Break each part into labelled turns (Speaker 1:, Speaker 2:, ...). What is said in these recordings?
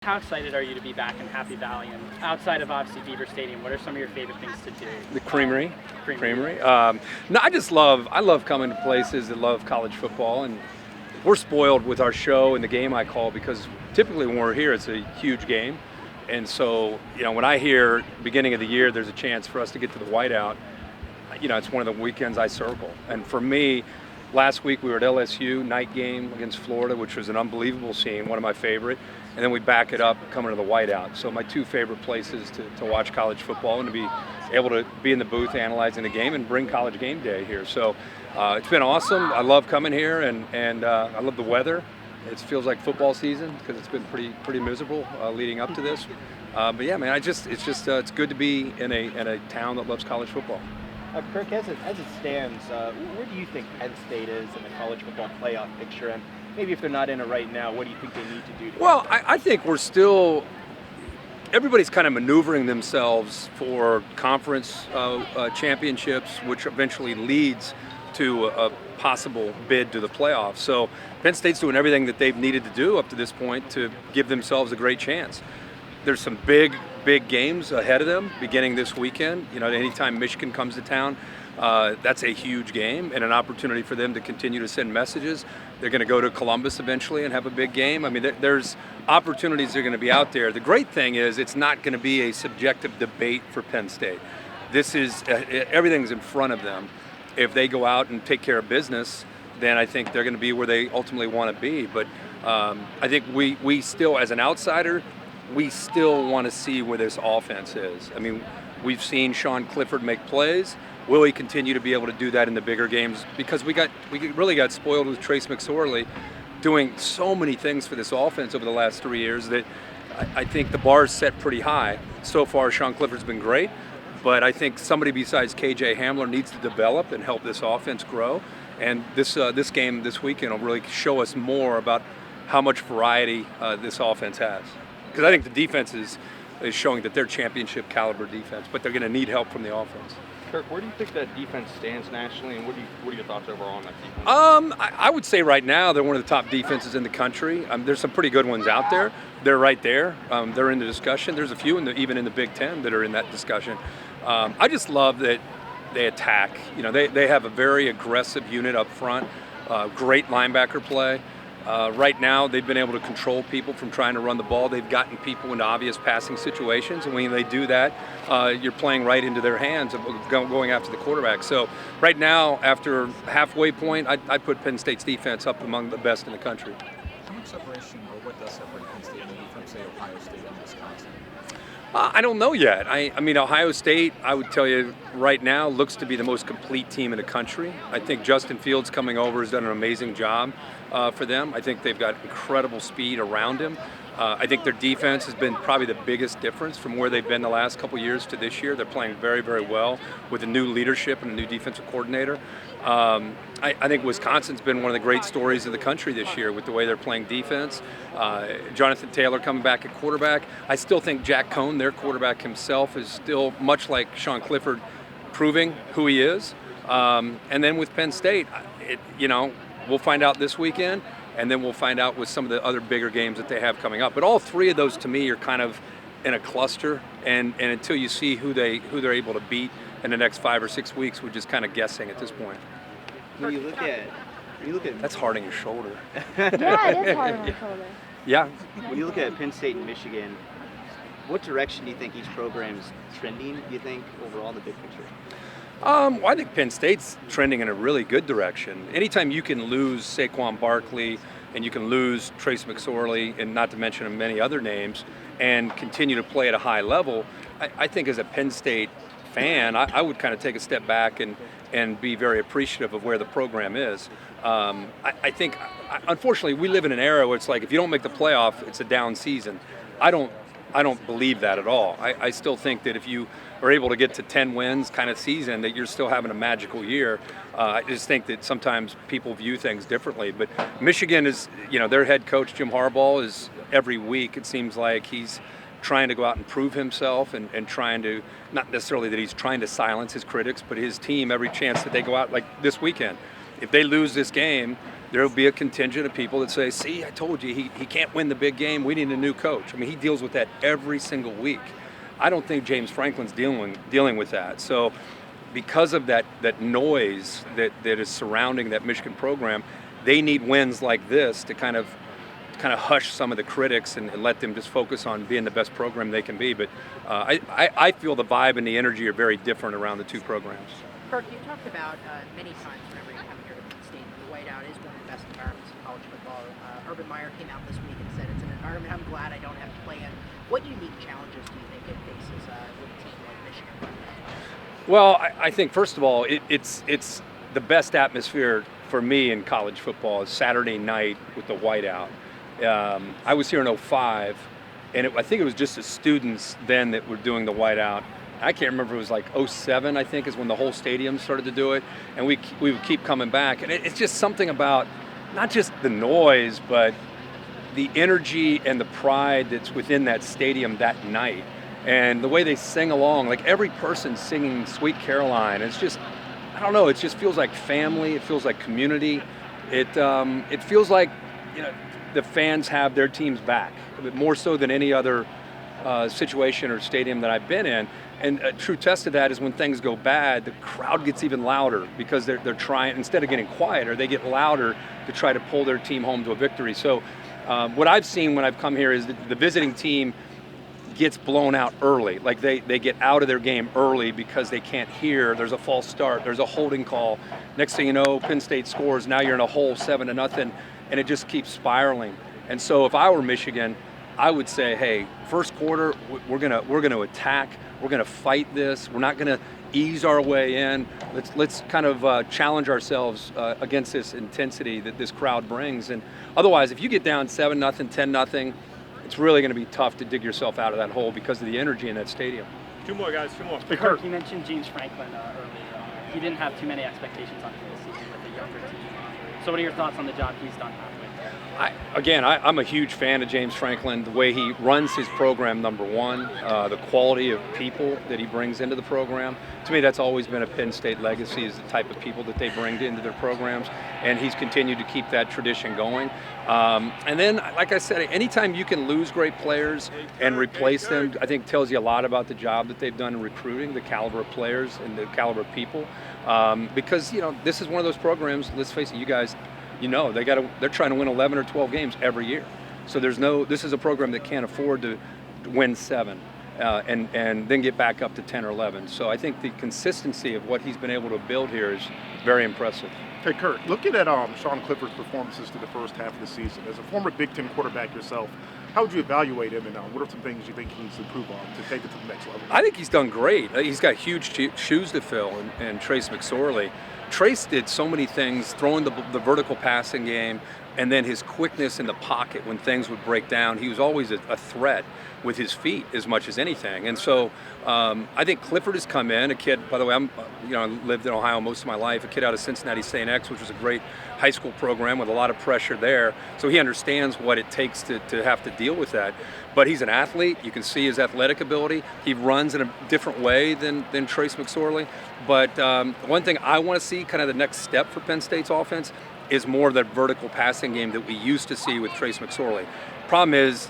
Speaker 1: How excited are you to be back in Happy Valley? And outside of obviously Beaver Stadium, what are some of your favorite things to do?
Speaker 2: The Creamery.
Speaker 1: Creamery.
Speaker 2: No, I love coming to places that love college football, and we're spoiled with our show and the game I call because typically when we're here, it's a huge game. And so, when I hear beginning of the year, there's a chance for us to get to the whiteout, it's one of the weekends I circle. And for me, last week we were at LSU, night game against Florida, which was an unbelievable scene, one of my favorite. And then we back it up coming to the whiteout. So my two favorite places to watch college football and to be able to be in the booth analyzing the game and bring college game day here. So it's been awesome. I love coming here and I love the weather. It feels like football season because it's been pretty miserable leading up to this. But yeah, man, it's good to be in a town that loves college football.
Speaker 3: Kirk, as it stands, where do you think Penn State is in the college football playoff picture? And maybe if they're not in it right now, what do you think they need to do?
Speaker 2: Well, I think everybody's kind of maneuvering themselves for conference championships, which eventually leads to a possible bid to the playoffs. So Penn State's doing everything that they've needed to do up to this point to give themselves a great chance. There's some big games ahead of them beginning this weekend. Anytime Michigan comes to town, that's a huge game and an opportunity for them to continue to send messages. They're going to go to Columbus eventually and have a big game. I mean, there's opportunities that are going to be out there. The great thing is it's not going to be a subjective debate for Penn State. This is everything's in front of them. If they go out and take care of business, then I think they're going to be where they ultimately want to be. But I think we still, as an outsider, we still want to see where this offense is. I mean, we've seen Sean Clifford make plays. Will he continue to be able to do that in the bigger games? Because we really got spoiled with Trace McSorley doing so many things for this offense over the last 3 years that I think the bar is set pretty high. So far, Sean Clifford's been great, but I think somebody besides KJ Hamler needs to develop and help this offense grow. And this game this weekend will really show us more about how much variety this offense has. Because I think the defense is showing that they're championship caliber defense, but they're going to need help from the offense.
Speaker 4: Kirk, where do you think that defense stands nationally, and what are your thoughts overall on that defense?
Speaker 2: I would say right now they're one of the top defenses in the country. There's some pretty good ones out there. They're right there. They're in the discussion. There's a few even in the Big Ten that are in that discussion. I just love that they attack. They have a very aggressive unit up front. Great linebacker play. Right now, they've been able to control people from trying to run the ball. They've gotten people into obvious passing situations, and when they do that, you're playing right into their hands of going after the quarterback. So right now, after halfway point, I put Penn State's defense up among the best in the country.
Speaker 5: How much separation, or what does separate Penn State maybe from, say, Ohio State and Wisconsin?
Speaker 2: I don't know yet. I mean, Ohio State, I would tell you right now, looks to be the most complete team in the country. I think Justin Fields coming over has done an amazing job for them. I think they've got incredible speed around him. I think their defense has been probably the biggest difference from where they've been the last couple years to this year. They're playing very, very well with a new leadership and a new defensive coordinator. I think Wisconsin's been one of the great stories of the country this year with the way they're playing defense. Jonathan Taylor coming back at quarterback. I still think Jack Cohn, their quarterback himself, is still much like Sean Clifford, proving who he is. And then with Penn State, we'll find out this weekend, and then we'll find out with some of the other bigger games that they have coming up. But all three of those, to me, are kind of in a cluster, and until you see who they're able to beat in the next 5 or 6 weeks, we're just kind of guessing at this point.
Speaker 3: When you look at
Speaker 2: That's hard on your shoulder.
Speaker 6: Yeah, it is hard on my shoulder.
Speaker 2: Yeah.
Speaker 3: when you look at Penn State and Michigan, what direction do you think each program's trending? Do you think overall in the big picture?
Speaker 2: Well, I think Penn State's trending in a really good direction. Anytime you can lose Saquon Barkley and you can lose Trace McSorley, and not to mention many other names, and continue to play at a high level, I think as a Penn State fan, I would kind of take a step back and be very appreciative of where the program is. I think, unfortunately, we live in an era where it's like if you don't make the playoff, it's a down season. I don't believe that at all. I still think that if you are able to get to 10 wins kind of season, that you're still having a magical year. I just think that sometimes people view things differently. But Michigan is, their head coach, Jim Harbaugh, is every week, it seems like he's trying to go out and prove himself and trying to, not necessarily that he's trying to silence his critics, but his team, every chance that they go out, like this weekend, if they lose this game, there will be a contingent of people that say, see, I told you, he can't win the big game. We need a new coach. I mean, he deals with that every single week. I don't think James Franklin's dealing with that. So because of that noise that is surrounding that Michigan program, they need wins like this to kind of hush some of the critics and let them just focus on being the best program they can be. But I feel the vibe and the energy are very different around the two programs.
Speaker 7: Kirk, you talked about many times whenever you come here to Penn State, the whiteout is one of the best environments in college football. Urban Meyer came out this week and said it's an environment I'm glad I don't have to play in. What unique challenges do you think it faces with a team like Michigan?
Speaker 2: Well, I think first of all, it's the best atmosphere for me in college football is Saturday night with the whiteout. I was here in 2005, and I think it was just the students then that were doing the whiteout. I can't remember, it was like 2007, I think, is when the whole stadium started to do it, and we would keep coming back. And it's just something about not just the noise, but the energy and the pride that's within that stadium that night. And the way they sing along, like every person singing Sweet Caroline, it's just, I don't know, it just feels like family, it feels like community. It feels like, the fans have their teams back, more so than any other situation or stadium that I've been in. And a true test of that is when things go bad, the crowd gets even louder because they're trying, instead of getting quieter, they get louder to try to pull their team home to a victory. So what I've seen when I've come here is the visiting team gets blown out early. Like they get out of their game early because they can't hear. There's a false start. There's a holding call. Next thing you know, Penn State scores. Now you're in a hole 7-0, and it just keeps spiraling. And so if I were Michigan, I would say, hey, first quarter, we're gonna attack. We're gonna fight this. We're not gonna ease our way in. Let's kind of challenge ourselves against this intensity that this crowd brings. And otherwise, if you get down 7-0, 10-0, it's really going to be tough to dig yourself out of that hole because of the energy in that stadium.
Speaker 4: Two more, guys. Two more.
Speaker 1: Kirk, you mentioned James Franklin earlier. He didn't have too many expectations on him this season with a younger team. So what are your thoughts on the job he's done halfway?
Speaker 2: I'm a huge fan of James Franklin, the way he runs his program, number one, the quality of people that he brings into the program. To me, that's always been a Penn State legacy, is the type of people that they bring into their programs, and he's continued to keep that tradition going. And then, like I said, anytime you can lose great players and replace them, I think tells you a lot about the job that they've done in recruiting, the caliber of players and the caliber of people. Because, this is one of those programs, let's face it, you guys, they're trying to win 11 or 12 games every year. So this is a program that can't afford to win 7 and then get back up to 10 or 11. So I think the consistency of what he's been able to build here is very impressive.
Speaker 8: Hey, Kirk, looking at Sean Clifford's performances through the first half of the season, as a former Big Ten quarterback yourself, how would you evaluate him, and what are some things you think he needs to improve on to take it to the next level?
Speaker 2: I think he's done great. He's got huge shoes to fill, and Trace McSorley. Trace did so many things, throwing the vertical passing game, and then his quickness in the pocket when things would break down. He was always a threat with his feet as much as anything. And so I think Clifford has come in, a kid, by the way, I lived in Ohio most of my life, a kid out of Cincinnati St. X, which was a great high school program with a lot of pressure there. So he understands what it takes to have to deal with that. But he's an athlete. You can see his athletic ability. He runs in a different way than Trace McSorley. But one thing I want to see, kind of the next step for Penn State's offense, is more of that vertical passing game that we used to see with Trace McSorley. Problem is,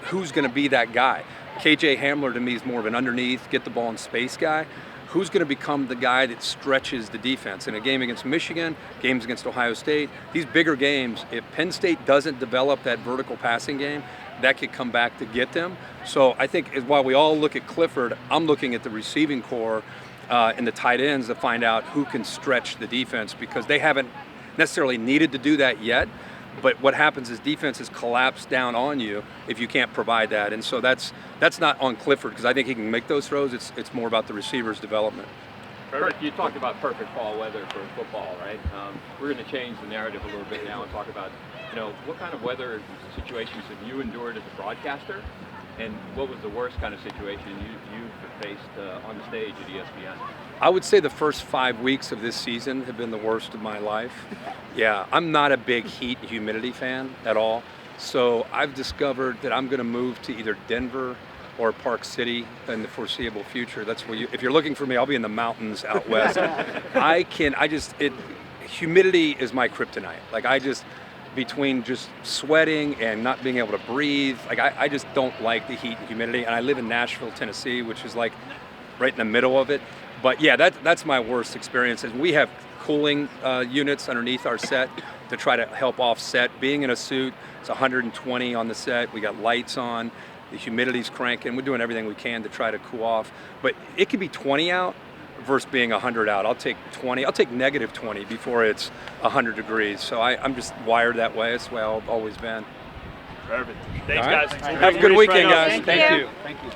Speaker 2: who's going to be that guy? KJ Hamler to me is more of an underneath, get the ball in space guy. Who's going to become the guy that stretches the defense? In a game against Michigan, games against Ohio State, these bigger games, if Penn State doesn't develop that vertical passing game, that could come back to get them. So I think while we all look at Clifford, I'm looking at the receiving core and the tight ends to find out who can stretch the defense, because they haven't necessarily needed to do that yet. But what happens is defenses collapse down on you if you can't provide that. And so that's not on Clifford, because I think he can make those throws. It's more about the receiver's development.
Speaker 4: Kirk, you talked about perfect fall weather for football, right? We're going to change the narrative a little bit now and talk about, what kind of weather situations have you endured as a broadcaster, and what was the worst kind of situation you've faced on the stage at ESPN?
Speaker 2: I would say the first 5 weeks of this season have been the worst of my life. Yeah, I'm not a big heat and humidity fan at all. So I've discovered that I'm going to move to either Denver or Park City in the foreseeable future. That's where if you're looking for me, I'll be in the mountains out west. humidity is my kryptonite. Like I just, between just sweating and not being able to breathe, like I just don't like the heat and humidity. And I live in Nashville, Tennessee, which is like right in the middle of it. But yeah, that's my worst experience. And we have cooling units underneath our set to try to help offset. Being in a suit, it's 120 on the set. We got lights on, the humidity's cranking. We're doing everything we can to try to cool off. But it could be 20 out versus being 100 out. I'll take 20. I'll take negative 20 before it's 100 degrees. So I'm just wired that way. That's the way I've always been.
Speaker 9: Perfect. Thanks,
Speaker 2: All right.
Speaker 9: guys.
Speaker 2: Have a good weekend, guys.
Speaker 6: Thank you.
Speaker 2: Thank you.